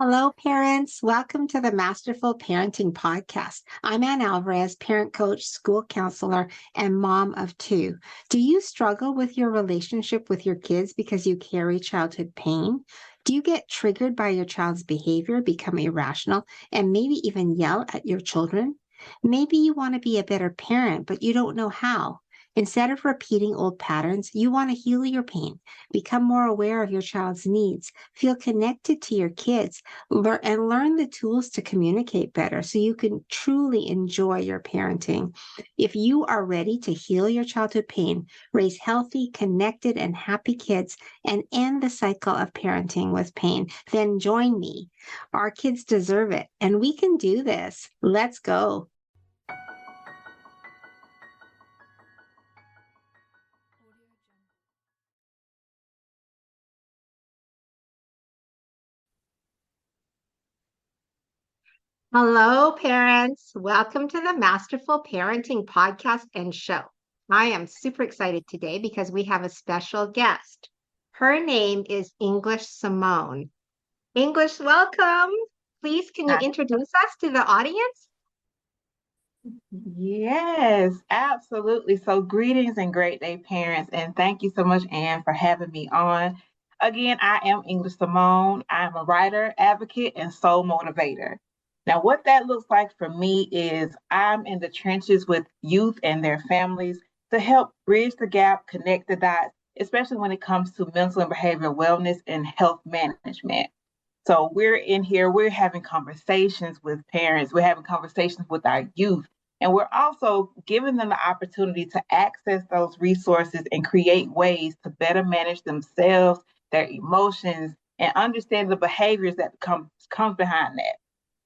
Hello, parents. Welcome to the Masterful Parenting Podcast. I'm Ann Alvarez, parent coach, school counselor, and mom of two. Do you struggle with your relationship with your kids because you carry childhood pain? Do you get triggered by your child's behavior, become irrational, and maybe even yell at your children? Maybe you want to be a better parent, but you don't know how. Instead of repeating old patterns, you want to heal your pain, become more aware of your child's needs, feel connected to your kids and learn the tools to communicate better so you can truly enjoy your parenting. If you are ready to heal your childhood pain, raise healthy, connected, and happy kids, and end the cycle of parenting with pain, then join me. Our kids deserve it, and we can do this. Let's go. Hello, parents. Welcome to the Masterful Parenting Podcast and Show. I am super excited today because we have a special guest. Her name is English Simone. English, welcome. Please, can you Hi. introduce us to the audience? Yes, absolutely. So, greetings and great day, parents, and thank you so much, Anne, for having me on. Again, I am English Simone. I'm a writer, advocate, and soul motivator. Now, what that looks like for me is I'm in the trenches with youth and their families to help bridge the gap, connect the dots, especially when it comes to mental and behavioral wellness and health management. So we're in here, we're having conversations with parents, we're having conversations with our youth, and we're also giving them the opportunity to access those resources and create ways to better manage themselves, their emotions, and understand the behaviors that comes behind that.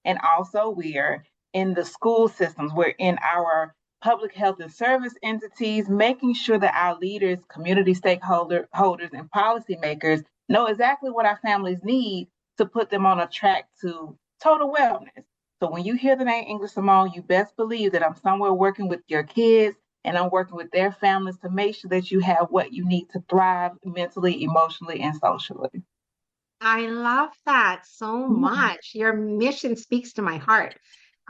And also we are in the school systems, we're in our public health and service entities, making sure that our leaders, community holders, and policymakers know exactly what our families need to put them on a track to total wellness. So when you hear the name English Simone, you best believe that I'm somewhere working with your kids and I'm working with their families to make sure that you have what you need to thrive mentally, emotionally, and socially. I love that so much. Your mission speaks to my heart.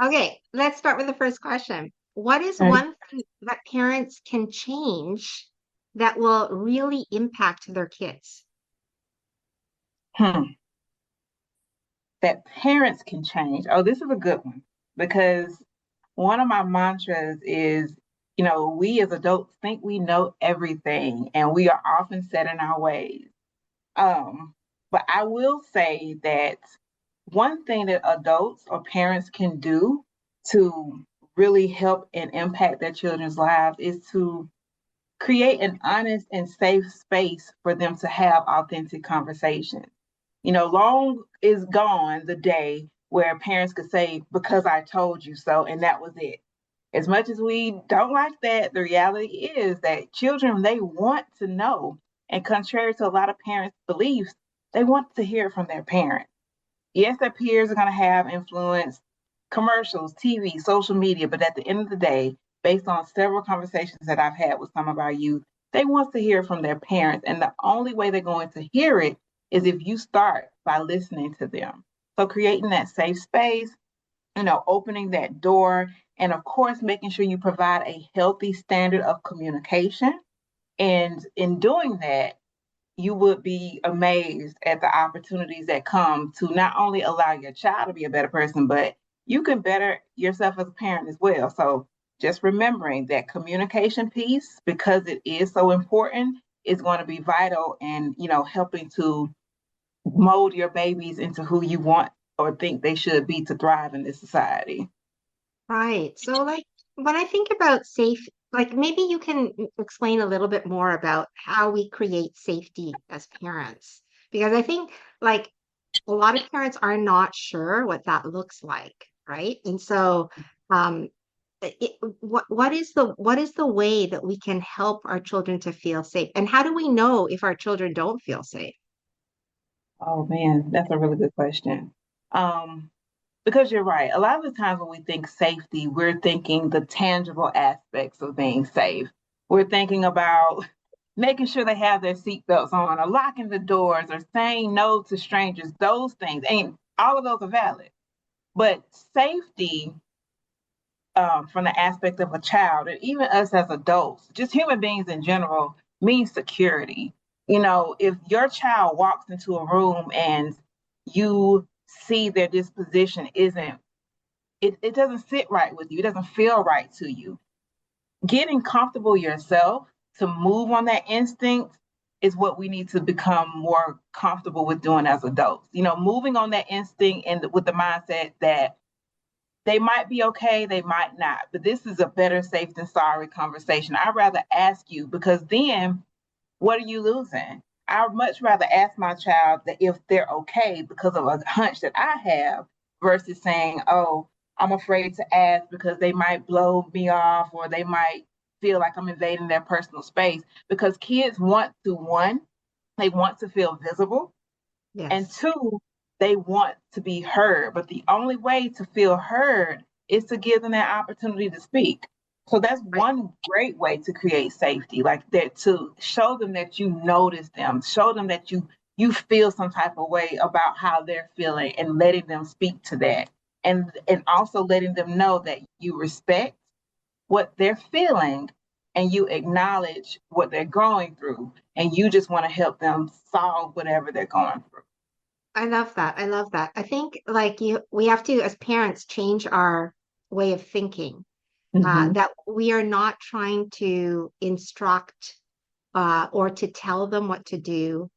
Okay, let's start with the first question. What is Okay. one thing that parents can change that will really impact their kids? Hmm. That parents can change. Oh, this is a good one because one of my mantras is, we as adults think we know everything and we are often set in our ways. Um, but I will say that one thing that adults or parents can do to really help and impact their children's lives is to create an honest and safe space for them to have authentic conversations. Long is gone the day where parents could say, because I told you so, and that was it. As much as we don't like that, the reality is that children, they want to know. And contrary to a lot of parents' beliefs, they want to hear from their parents. Yes, their peers are going to have influence, commercials, TV, social media, but at the end of the day, based on several conversations that I've had with some of our youth, they want to hear from their parents. And the only way they're going to hear it is if you start by listening to them. So creating that safe space, opening that door, and of course, making sure you provide a healthy standard of communication. And in doing that, you would be amazed at the opportunities that come to not only allow your child to be a better person, but you can better yourself as a parent as well. So just remembering that communication piece, because it is so important, is going to be vital in, helping to mold your babies into who you want or think they should be to thrive in this society. Right. So, like, when I think about safe, like, maybe you can explain a little bit more about how we create safety as parents. Because I think, like, a lot of parents are not sure what that looks like, right? And so, um, what is the way that we can help our children to feel safe? And how do we know if our children don't feel safe? Oh man, that's a really good question. Um, because you're right. A lot of the times when we think safety, we're thinking the tangible aspects of being safe. We're thinking about making sure they have their seatbelts on, or locking the doors, or saying no to strangers. Those things. And All of those are valid. But safety, from the aspect of a child, and even us as adults, just human beings in general, means security. If your child walks into a room and you see their disposition isn't, it doesn't sit right with you, it doesn't feel right to you, getting comfortable yourself to move on that instinct is what we need to become more comfortable with doing as adults. Moving on that instinct and with the mindset that they might be okay, they might not, but this is a better safe than sorry conversation. I'd rather ask you, because then what are you losing? I'd much rather ask my child that if they're okay because of a hunch that I have versus saying, oh, I'm afraid to ask because they might blow me off or they might feel like I'm invading their personal space. Because kids want to, one, they want to feel visible, and Yes. two, they want to be heard. But the only way to feel heard is to give them that opportunity to speak. So that's Right. one great way to create safety, like that, to show them that you notice them, show them that you feel some type of way about how they're feeling, and letting them speak to that. And also letting them know that you respect what they're feeling, and you acknowledge what they're going through, and you just want to help them solve whatever they're going through. I love that. I love that. I think like we have to, as parents, change our way of thinking. Mm-hmm. That we are not trying to instruct or to tell them what to do.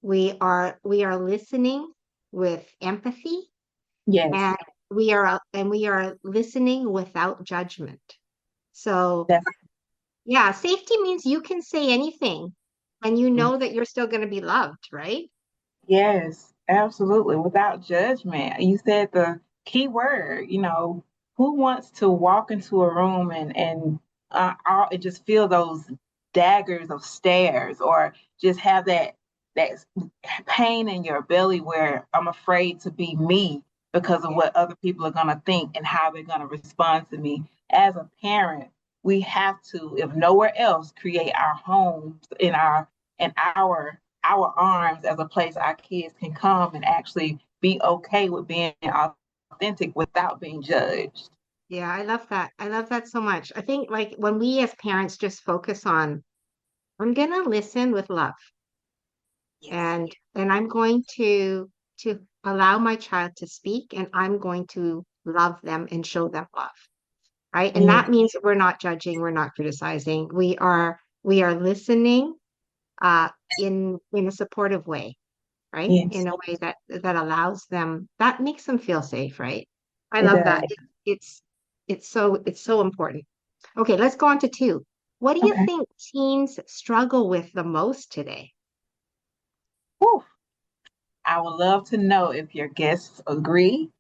We are listening with empathy, Yes, and we are listening without judgment. So that's yeah, safety means you can say anything and you know that you're still going to be loved, right? yes, absolutely, without judgment. You said the key word. Who wants to walk into a room and just feel those daggers of stares, or just have that pain in your belly where I'm afraid to be me because of Yeah. what other people are going to think and how they're going to respond to me. As a parent, we have to, if nowhere else, create our homes in our arms as a place our kids can come and actually be okay with being authentic without being judged. Yeah, I love that. I love that so much. I think like when we as parents just focus on, I'm gonna listen with love, Yes. and I'm going to allow my child to speak, and I'm going to love them and show them love, right? And Yes. that means we're not judging, we're not criticizing. We are listening in a supportive way, right? Yes. In a way that allows them, that makes them feel safe, right? I It love that. does. It's it's so important. Okay, let's go on to two. What do you Okay. think teens struggle with the most today? Whew. I would love to know if your guests agree,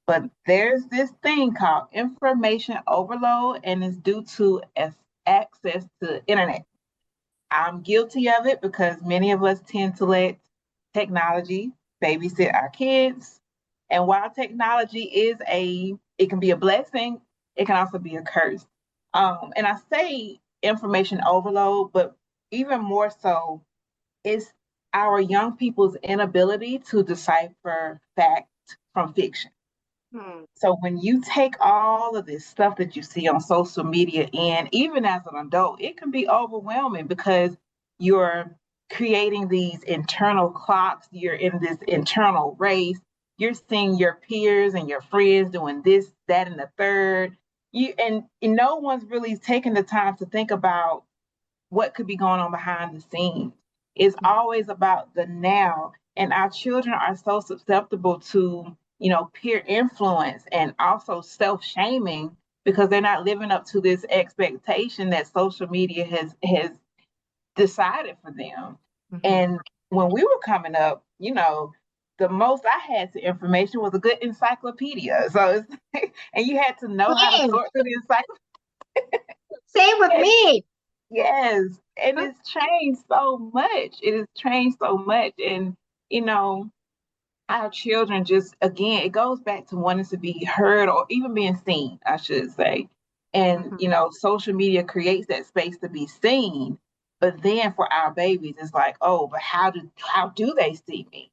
but there's this thing called information overload, and it's due to access to internet. I'm guilty of it because many of us tend to let technology babysit our kids. And while technology it can be a blessing, it can also be a curse. And I say information overload, but even more so, it's our young people's inability to decipher fact from fiction. Hmm. So when you take all of this stuff that you see on social media, and even as an adult, it can be overwhelming because you're creating these internal clocks, you're in this internal race, you're seeing your peers and your friends doing this, that, and the third. And no one's really taking the time to think about what could be going on behind the scenes. It's always about the now. And our children are so susceptible to, peer influence and also self-shaming because they're not living up to this expectation that social media has decided for them. Mhm. And when we were coming up, the most I had to information was a good encyclopedia. So it's, and you had to know how to Same, sort through the encyclopedia. same with me. Yes, and it's changed so much. It has changed so much. And, you know, our children just, again, it goes back to wanting to be heard or even being seen, I should say. And, Mhm. social media creates that space to be seen. But then for our babies, it's like, oh, but how do they see me?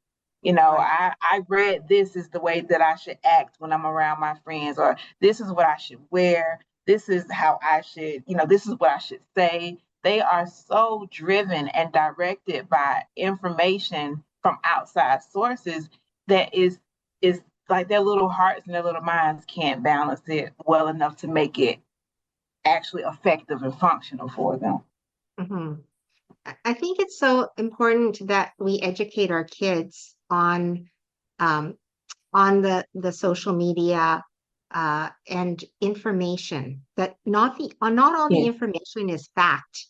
Right. I read this is the way that I should act when I'm around my friends, or this is what I should wear. This is how I should, this is what I should say. They are so driven and directed by information from outside sources that is like their little hearts and their little minds can't balance it well enough to make it actually effective and functional for them. Mhm. I think it's so important that we educate our kids um, on the social media and information that not all the Yeah. information is fact,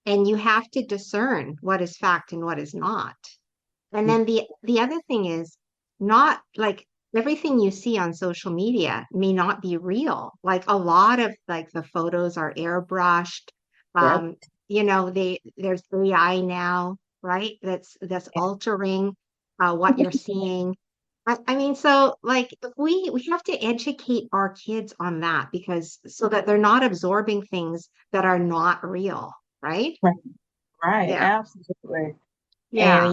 and you have to discern what is fact and what is not. And then the other thing is not like everything you see on social media may not be real. Like a lot of like the photos are airbrushed. Yep. Um, there's AI now, right? That's altering what you're seeing. I mean, so like we have to educate our kids on that because so that they're not absorbing things that are not real, right? Right. Right. Yeah. Absolutely. And Yeah.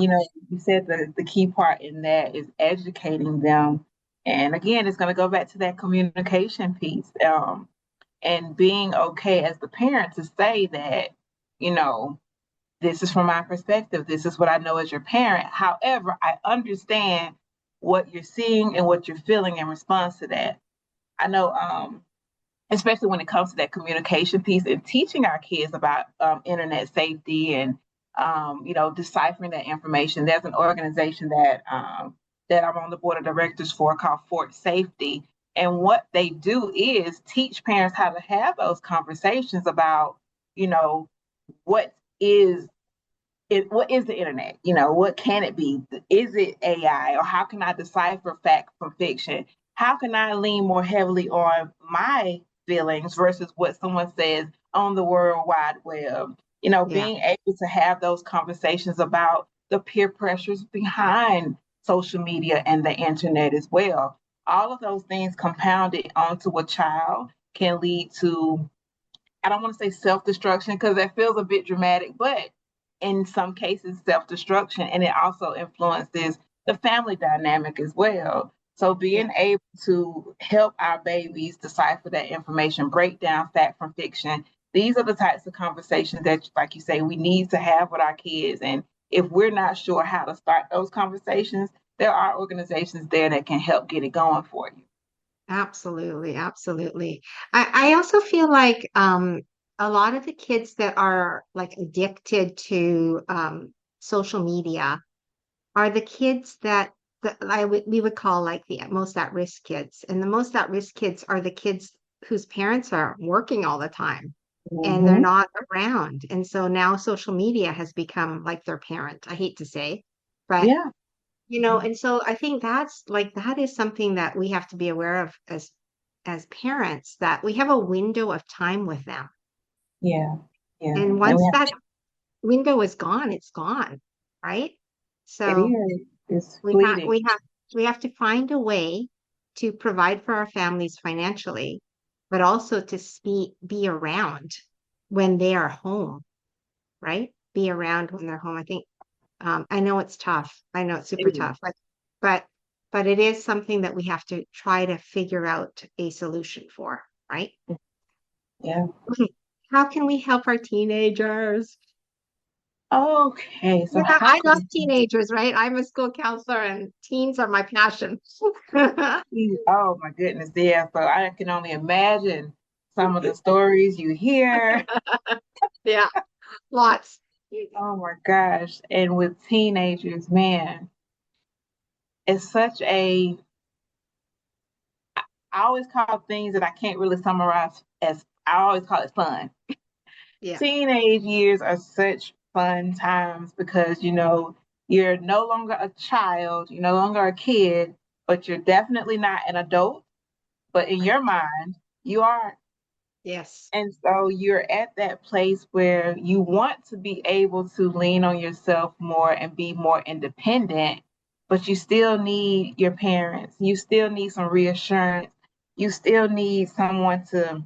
you said the key part in that is educating them. And again, it's going to go back to that communication piece, and being okay as the parent to say that, you know, this is from my perspective. This is what I know as your parent. However, I understand what you're seeing and what you're feeling in response to that. I know, especially when it comes to that communication piece and teaching our kids about internet safety and deciphering that information. There's an organization that I'm on the board of directors for called Fort Safety, and what they do is teach parents how to have those conversations about you know what is what is the internet? What can it be? Is it AI? Or how can I decipher fact from fiction? How can I lean more heavily on my feelings versus what someone says on the World Wide Web? Yeah. Being able to have those conversations about the peer pressures behind social media and the internet as well. All of those things compounded onto a child can lead to, I don't want to say self destruction because that feels a bit dramatic, but in some cases, self destruction. And it also influences the family dynamic as well. So Yeah. being able to help our babies decipher that information, break down fact from fiction, these are the types of conversations that, like you say, we need to have with our kids. And if we're not sure how to start those conversations, there are organizations there that can help get it going for you. Absolutely, absolutely. I also feel like a lot of the kids that are like addicted to social media are the kids that we would call like the most at-risk kids. And the most at-risk kids are the kids whose parents are working all the time and they're Mm-hmm. not around. And so now social media has become like their parent. I hate to say, but Yeah. and so I think that is something that we have to be aware of as parents, that we have a window of time with them. Yeah. Yeah. And And we once have, that window is gone, it's gone, right? it So is, it's we have fleeting. we have to find a way to provide for our families financially, but also to be around when they are home, right? Be around when they're home. I think I know it's tough. I know it's It super is. tough, but but it is something that we have to try to figure out a solution for, right? Yeah. Okay. How can we help our teenagers? Okay, so Yeah, how I can love teenagers, right? I'm a school counselor and teens are my passion. we, oh my goodness, yeah. So I can only imagine some of the stories you hear. Yeah, lots. Oh my gosh. And with teenagers, man, it's such a, I always call things that I can't really summarize as, I always call it fun. Yeah. Teenage years are such fun times because, you're no longer a child, you're no longer a kid, but you're definitely not an adult. But in Right. your mind, you are. Yes. And so you're at that place where you want to be able to lean on yourself more and be more independent, but you still need your parents. You still need some reassurance. You still need someone to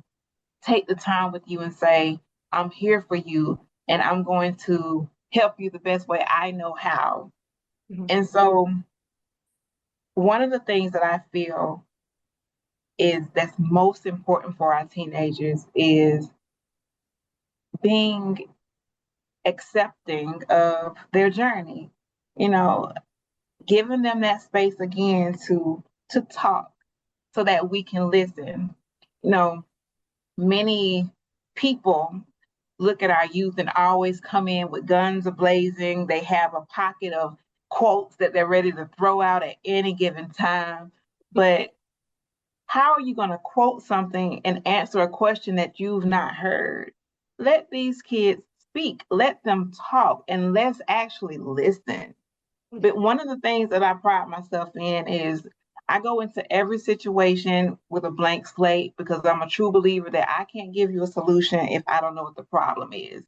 take the time with you and say, I'm here for you and I'm going to help you the best way I know how. Mhm. And so one of the things that I feel is that's most important for our teenagers is being accepting of their journey, you know, giving them that space again to talk so that we can listen. You know, many people look at our youth and always come in with guns ablazing. They have a pocket of quotes that they're ready to throw out at any given time. But how are you going to quote something and answer a question that you've not heard? Let these kids speak, let them talk, and let's actually listen. But one of the things that I pride myself in is I go into every situation with a blank slate because I'm a true believer that I can't give you a solution if I don't know what the problem is.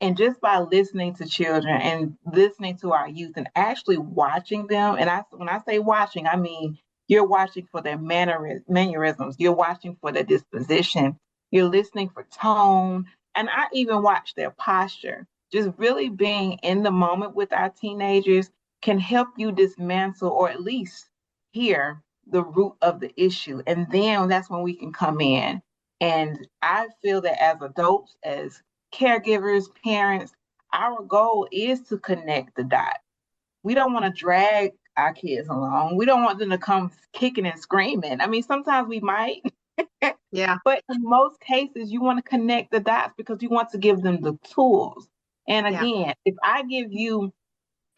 And just by listening to children and listening to our youth and actually watching them, and when I say watching, I mean you're watching for their mannerisms, you're watching for their disposition, you're listening for tone, and I even watch their posture. Just really being in the moment with our teenagers can help you dismantle or at least hear the root of the issue. And then that's when we can come in. And I feel that as adults, as caregivers, parents, our goal is to connect the dots. We don't want to drag our kids along. We don't want them to come kicking and screaming. I mean, sometimes we might, Yeah, but in most cases, you want to connect the dots because you want to give them the tools. And yeah, again, if I give you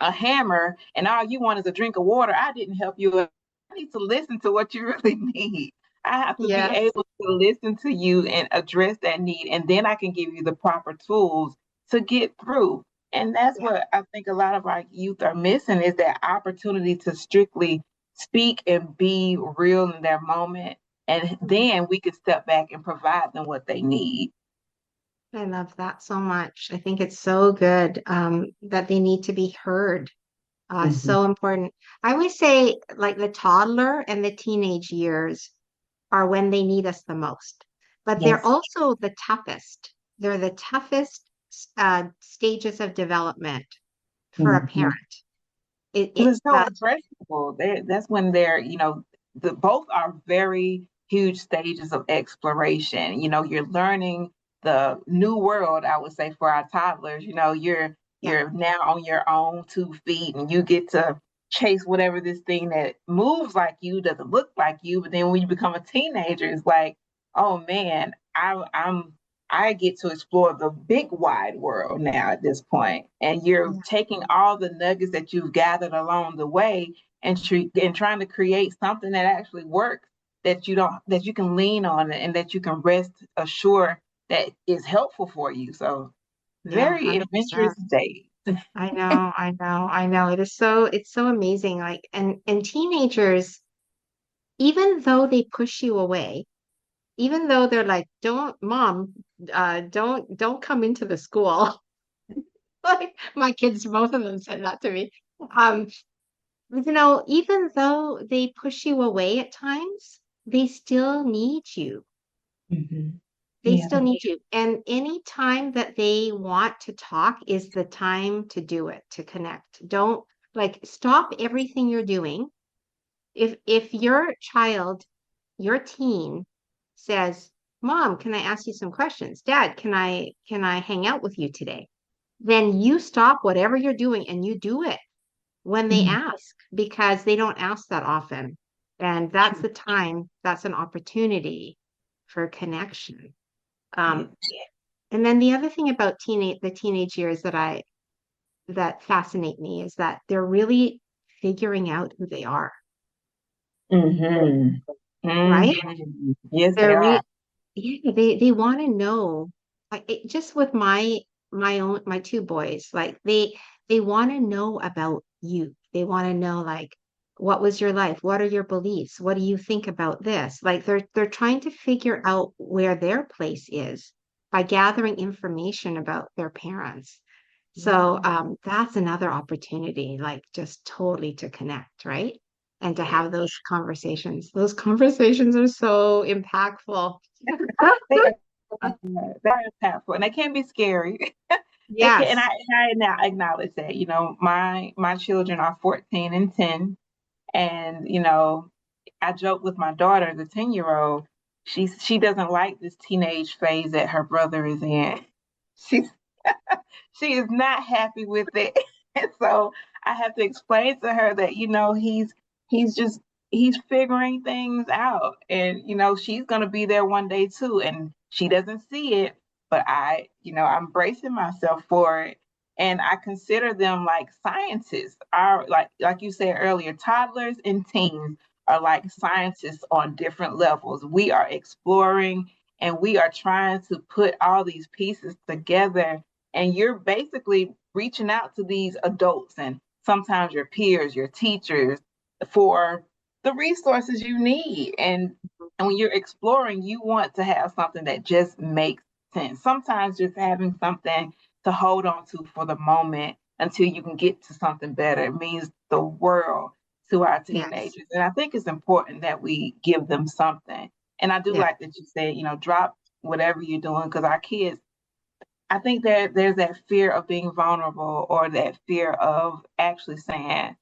a hammer and all you want is a drink of water, I didn't help you. I need to listen to what you really need. I have to be yes. able to listen to you and address that need, and then I can give you the proper tools to get through. And that's Yeah. what I think a lot of our youth are missing is that opportunity to strictly speak and be real in their moment. And Mhm. then we can step back and provide them what they need. I love that so much. I think it's so good that they need to be heard. Mhm. So important. I always say, like the toddler and the teenage years are when they need us the most, but they're Yes. also the toughest. They're the toughest stages of development for a Mhm. parent. It, Because it it's so impressionable. That's when they're, both are very huge stages of exploration. You're learning the new world, I would say, for our toddlers. You're Yeah, you're now on your own 2 feet and you get to chase whatever this thing that moves like you, doesn't look like you. But then when you become a teenager, it's like, oh man, I get to explore the big wide world now at this point. And you're yeah, taking all the nuggets that you've gathered along the way and trying to create something that actually works that you can lean on and that you can rest assured that is helpful for you. So yeah, very adventurous 100%. days. I know, I know, I know. It's so amazing. Like, and teenagers, even though they push you away, even though they're like, don't, mom, don't come into the school. Like my kids, both of them said that to me. Um, even though they push you away at times, they still need you. Mhm. They Yeah. still need you. And any time that they want to talk is the time to do it, to connect. Don't like stop everything you're doing. If your child, your teen says, "Mom, can I ask you some questions? Dad, can I hang out with you today?" Then you stop whatever you're doing and you do it when they Mhm. ask because they don't ask that often. And that's True. the time, that's an opportunity for connection. Yeah. Um, and then the other thing about the teenage years that fascinate me is that they're really figuring out who they are, Mhm. right? Mhm. Yes, they They're are. yeah, they want to know. Just with my two boys, like they want to know about you. They want to know like what was your life? What are your beliefs? What do you think about this? Like they're trying to figure out where their place is by gathering information about their parents. So that's another opportunity, like just totally to connect, right? And to have those conversations. Those conversations are so impactful. They are, they are impactful and they can be scary. And Yes. I now acknowledge that, my children are 14 and 10. And, I joke with my daughter, the 10-year-old, she doesn't like this teenage phase that her brother is in. She's she is not happy with it. And so I have to explain to her that, he's just he's figuring things out. And, she's gonna be there one day too. And she doesn't see it, but I'm bracing myself for it. And I consider them like scientists. Are like you said earlier, toddlers and teens are like scientists on different levels. We are exploring and we are trying to put all these pieces together, and you're basically reaching out to these adults and sometimes your peers, your teachers, for the resources you need. And when you're exploring, you want to have something that just makes sense. Sometimes just having something to hold on to for the moment until you can get to something better means the world to our Yes. teenagers. And I think it's important that we give them something. And I do Yeah. like that you said, drop whatever you're doing, because our kids, I think that there's that fear of being vulnerable, or that fear of actually saying,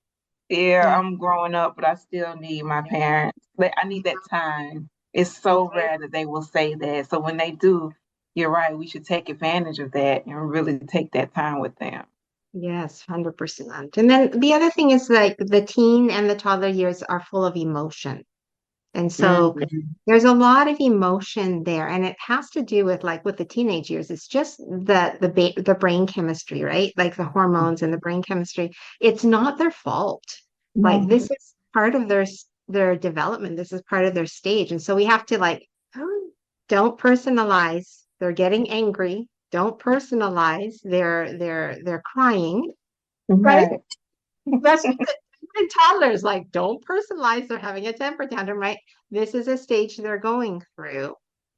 yeah, Yeah. I'm growing up, but I still need my parents. But I need that time. It's so Mhm. rare that they will say that. So when they do, you're right. We should take advantage of that and really take that time with them. Yes, 100%. And then the other thing is like the teen and the toddler years are full of emotion. And so Mhm. there's a lot of emotion there. And it has to do with like with the teenage years, it's just the brain chemistry, right? Like the hormones and the brain chemistry. It's not their fault. Like No. this is part of their development. This is part of their stage. And so we have to like don't personalize. They're getting angry. Don't personalize. They're crying, right? Right. That's and toddlers like don't personalize they're having a temper tantrum, right? This is a stage they're going through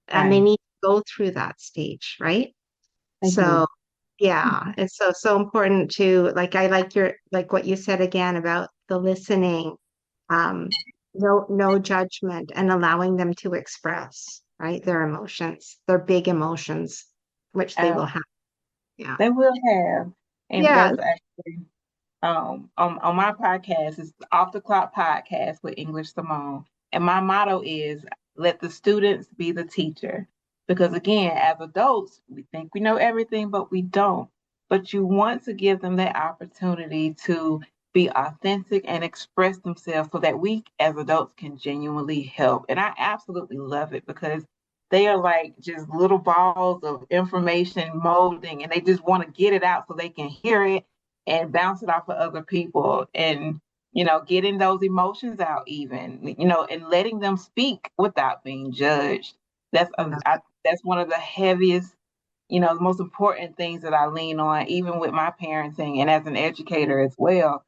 and they Right. need to go through that stage, right? Agree. So yeah, it's so important to like I like your like what you said again about the listening, um, no judgment and allowing them to express, right? Their emotions, their big emotions, which they will Um, have. Yeah. they will have. And Yeah. that's actually on my podcast. It's Off the Clock podcast with English Simone. And my motto is let the students be the teacher. Because again, as adults, we think we know everything, but we don't. But you want to give them that opportunity to be authentic and express themselves so that we as adults can genuinely help. And I absolutely love it because they are like just little balls of information molding, and they just want to get it out so they can hear it and bounce it off of other people, and getting those emotions out, even and letting them speak without being judged. That's one of the heaviest, the most important things that I lean on, even with my parenting and as an educator as well.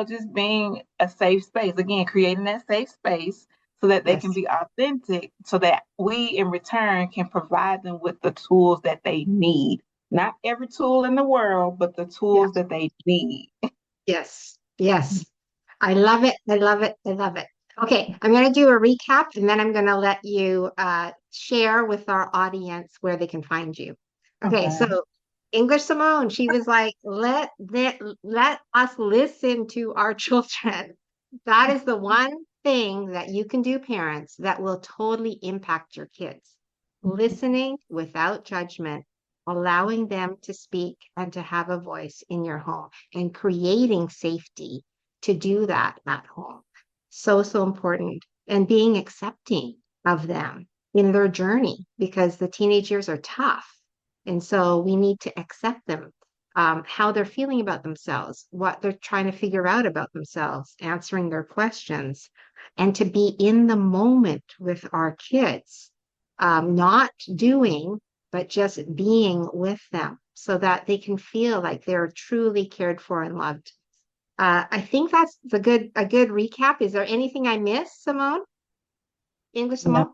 Just being a safe space, again, creating that safe space so that they can Yes. be authentic, so that we in return can provide them with the tools that they need. Not every tool in the world, but the Yeah. tools that they need. Yes. Yes. I love it. I love it. I love it. Okay, I'm going to do a recap and then I'm going to let you share with our audience where they can find you. Okay, Okay. so English Simone, she was like, let us listen to our children. That is the one thing that you can do, parents, that will totally impact your kids. Listening without judgment, allowing them to speak and to have a voice in your home, and creating safety to do that at home. So important. And being accepting of them in their journey because the teenage years are tough. And so we need to accept them, how they're feeling about themselves, what they're trying to figure out about themselves, answering their questions, and to be in the moment with our kids, not doing, but just being with them so that they can feel like they're truly cared for and loved. I think that's a good recap. Is there anything I missed, Simone? English No, Simone?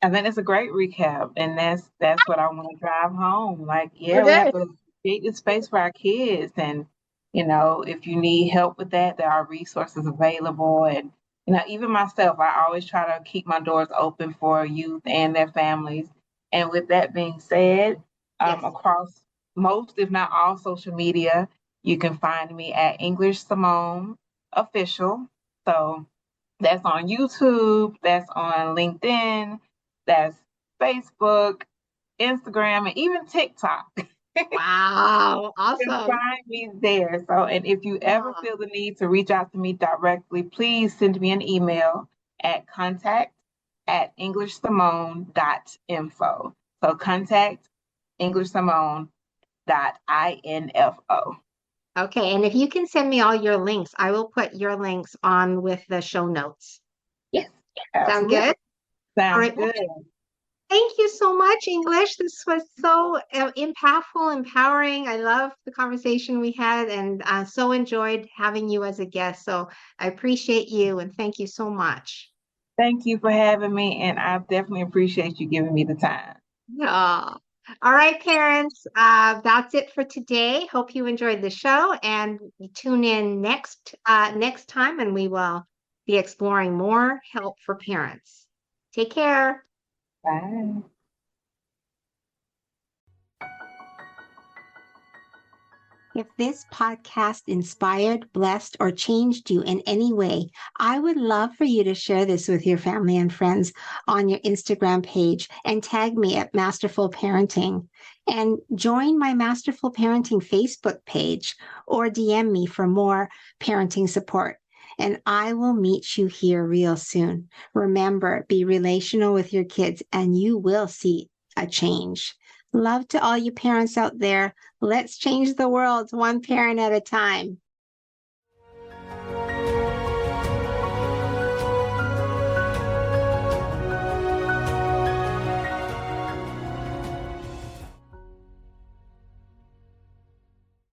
I think it's a great recap, and that's what I want to drive home. Like, yeah, we have Okay. to create this space for our kids, and if you need help with that, there are resources available. And even myself, I always try to keep my doors open for youth and their families. And with that being said, Yes. across most, if not all, social media. You can find me at English Simone Official. So that's on YouTube, that's on LinkedIn, that's Facebook, Instagram, and even TikTok. Wow, You can awesome. find me there. So, and if you ever Yeah. feel the need to reach out to me directly, please send me an email at contact@englishsimone.info. So contact englishsimone.info. Okay, and if you can send me all your links, I will put your links on with the show notes. Yes, Sound absolutely. good? All Sounds right. Well, good. thank you so much, English. This was so impactful, empowering. I love the conversation we had and so enjoyed having you as a guest. So I appreciate you and thank you so much. Thank you for having me, and I definitely appreciate you giving me the time. Yeah. All right, parents. That's it for today. Hope you enjoyed the show and tune in next time and we will be exploring more help for parents. Take care. Bye. If this podcast inspired, blessed, or changed you in any way, I would love for you to share this with your family and friends on your Instagram page and tag me at Masterful Parenting. And join my Masterful Parenting Facebook page or DM me for more parenting support. And I will meet you here real soon. Remember, be relational with your kids and you will see a change. Love to all you parents out there. Let's change the world one parent at a time.